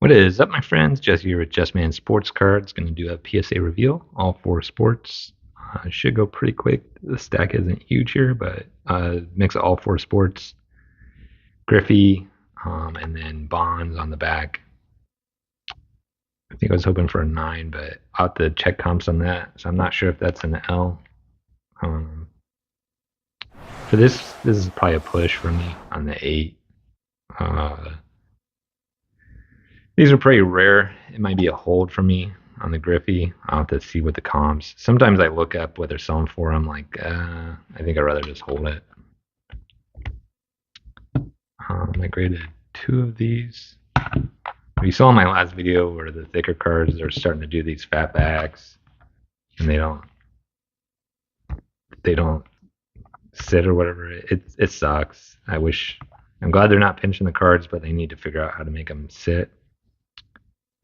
What is up, my friends? Jesse here with Just Man Sports Cards. Going to do a PSA reveal, all four sports. Should go pretty quick. The stack isn't huge here, but mix of all four sports. Griffey, and then Bonds on the back. I think I was hoping for a 9, but I'll have to check comps on that. So I'm not sure if that's an L. For this is probably a push for me on the 8. These are pretty rare. It might be a hold for me on the Griffey. I'll have to see what the comps. Sometimes I look up what they're selling for. I'm like, I think I'd rather just hold it. I graded 2 of these. You saw in my last video where the thicker cards are starting to do these fat backs, and they don't sit or whatever. It sucks. I'm glad they're not pinching the cards, but they need to figure out how to make them sit.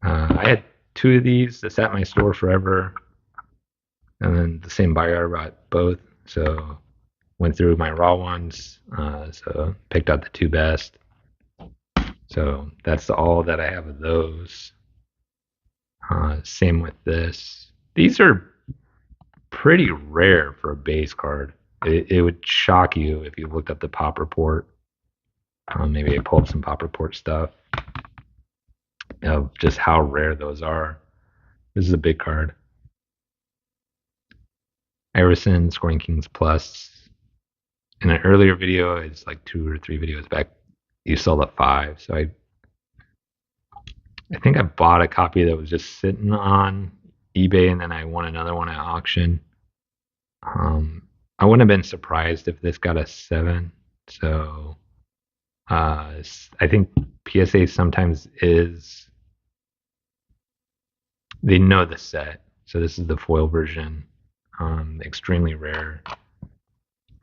I had 2 of these that sat in my store forever, and then the same buyer bought both, so went through my raw ones, so picked out the 2 best. So that's all that I have of those. Same with this. These are pretty rare for a base card. It would shock you if you looked up the pop report. Maybe I pull up some pop report stuff of just how rare those are. This is a big card. Iverson scoring Kings Plus. In an earlier video, it's like 2 or 3 videos back, you saw the 5. So I think I bought a copy that was just sitting on eBay, and then I won another one at auction. I wouldn't have been surprised if this got a 7. So I think PSA sometimes they know the set. So this is the foil version. Extremely rare.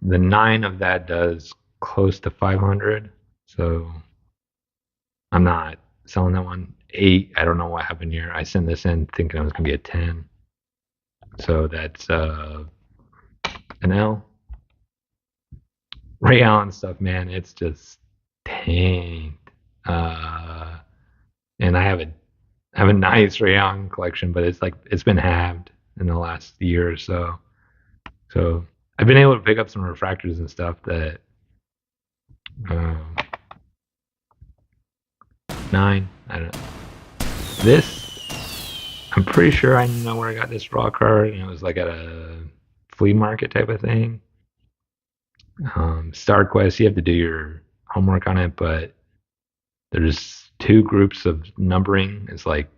The 9 of that does close to 500. So I'm not selling that one. 8, I don't know what happened here. I sent this in thinking it was going to be a 10. So that's an L. Ray Allen stuff, man, it's just tanked. And I have a nice Ray Allen collection, but it's been halved in the last year or so. So I've been able to pick up some refractors and stuff that 9. I don't know. This, I'm pretty sure I know where I got this raw card, and it was like at a flea market type of thing. Star Quest, you have to do your homework on it, but there's 2 groups of numbering. It's like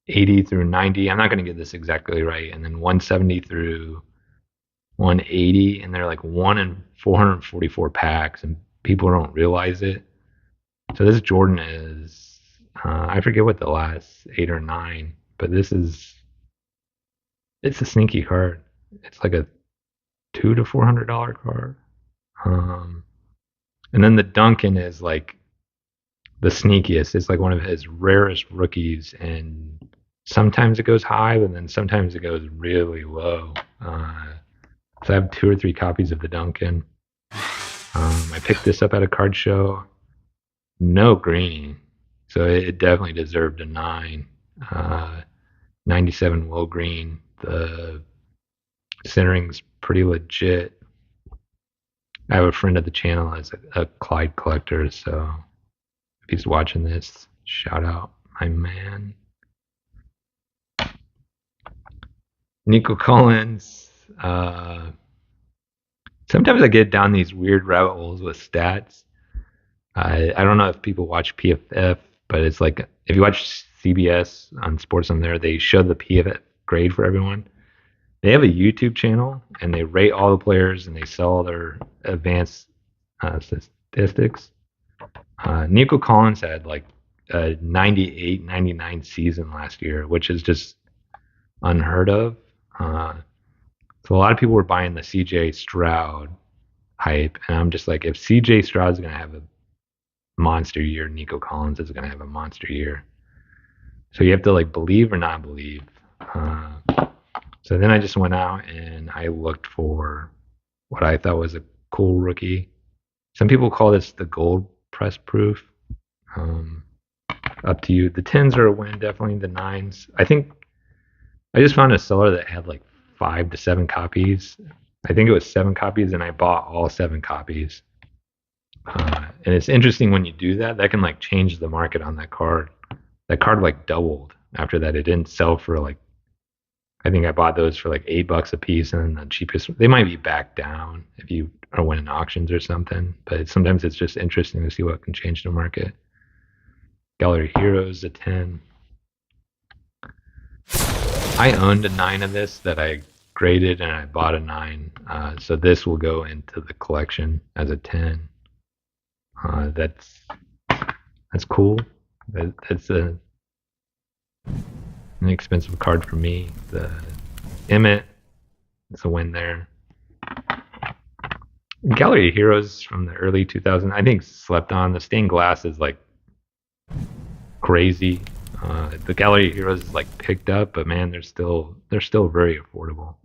80 through 90. I'm not going to get this exactly right. And then 170 through 180, and they're like 1 in 444 packs, and people don't realize it. So this Jordan is, I forget what the last 8 or 9, but it's a sneaky card. It's like a $200 to $400 card. And then the Duncan is like the sneakiest. It's like one of his rarest rookies, and sometimes it goes high, but then sometimes it goes really low. So I have 2 or 3 copies of the Duncan. I picked this up at a card show. No green, so it definitely deserved a 9. 97 Will Green. The centering's pretty legit. I have a friend of the channel as a Clyde collector, so if he's watching this, shout out, my man. Nico Collins. Sometimes I get down these weird rabbit holes with stats. I don't know if people watch PFF, but it's like if you watch CBS on Sports on there, they show the PFF grade for everyone. They have a YouTube channel, and they rate all the players, and they sell their advanced statistics. Nico Collins had like a 98, 99 season last year, which is just unheard of. So a lot of people were buying the CJ Stroud hype, and I'm just like, if CJ Stroud's going to have a monster year, Nico Collins is going to have a monster year. So you have to like believe or not believe. So then I just went out and I looked for what I thought was a cool rookie. Some people call this the gold press proof. Up to you. The tens are a win, definitely. The nines. I think I just found a seller that had like 5 to 7 copies. I think it was 7 copies, and I bought all 7 copies. And it's interesting when you do that. That can like change the market on that card. That card like doubled after that. It didn't sell for like, I think I bought those for like $8 a piece, and then the cheapest they might be back down if you are winning auctions or something. But sometimes it's just interesting to see what can change the market. Gallery Heroes a 10. I owned a 9 of this that I graded, and I bought a 9. So this will go into the collection as a 10. That's cool. That's an expensive card for me. The Emmett is a win there. Gallery Heroes from the early 2000s, I think slept on. The stained glass is like crazy. The Gallery Heroes is like picked up, but man, they're still very affordable.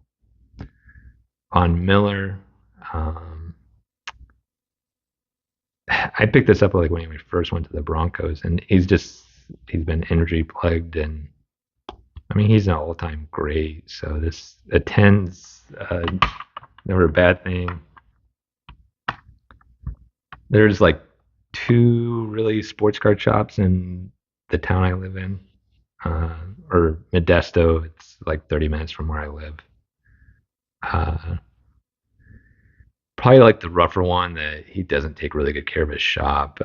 On Miller, I picked this up like when he first went to the Broncos, and he's been injury plagued, and I mean he's an all time great. So this a ten's never a bad thing. There's like 2 really sports card shops in the town I live in, or Modesto. It's like 30 minutes from where I live. Uh, Probably like the rougher one that he doesn't take really good care of his shop.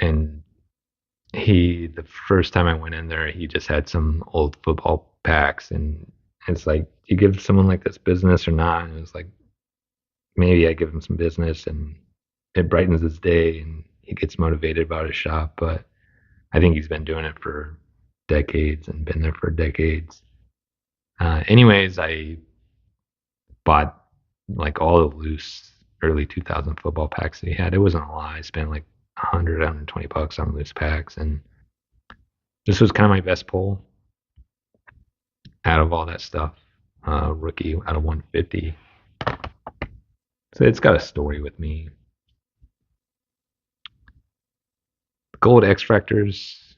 And the first time I went in there, he just had some old football packs. And it's like, do you give someone like this business or not? And it was like, maybe I give him some business and it brightens his day and he gets motivated about his shop. But I think he's been doing it for decades and been there for decades. Anyways, I bought like all the loose early 2000 football packs that he had. It wasn't a lot. I spent like 120 bucks on loose packs, and this was kind of my best pull out of all that stuff. Rookie out of 150. So it's got a story with me. Gold X Factors.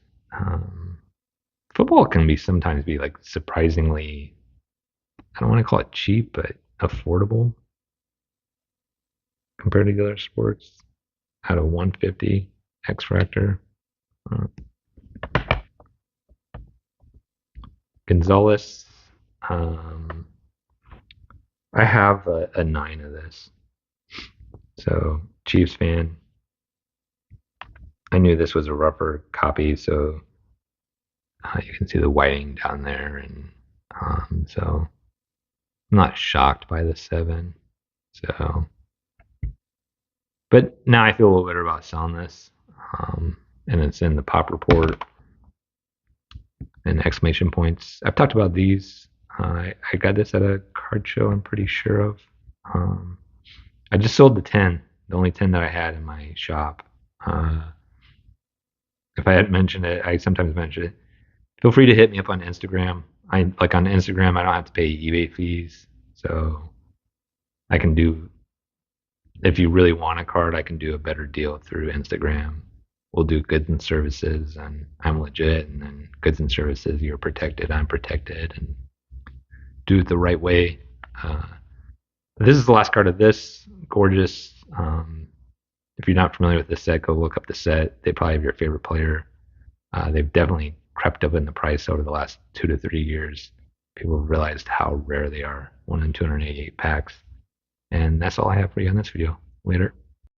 Football can sometimes be like surprisingly, I don't want to call it cheap, but affordable compared to the other sports. Out of 150 X Factor. Gonzalez. I have a 9 of this. So, Chiefs fan. I knew this was a rougher copy, so you can see the whiting down there. And so, I'm not shocked by the 7. So, but now I feel a little better about selling this. And it's in the pop report and exclamation points. I've talked about these. I got this at a card show, I'm pretty sure of. I just sold the only 10 that I had in my shop. If I hadn't mentioned it, I sometimes mention it. Feel free to hit me up on Instagram. On Instagram, I don't have to pay eBay fees. So I can do, if you really want a card, I can do a better deal through Instagram. We'll do goods and services, and I'm legit. And then goods and services, you're protected, I'm protected, and do it the right way. This is the last card of this. Gorgeous. If you're not familiar with the set, go look up the set. They probably have your favorite player. They've definitely crept up in the price over the last 2 to 3 years. People have realized how rare they are. 1 in 288 packs. And that's all I have for you on this video. Later.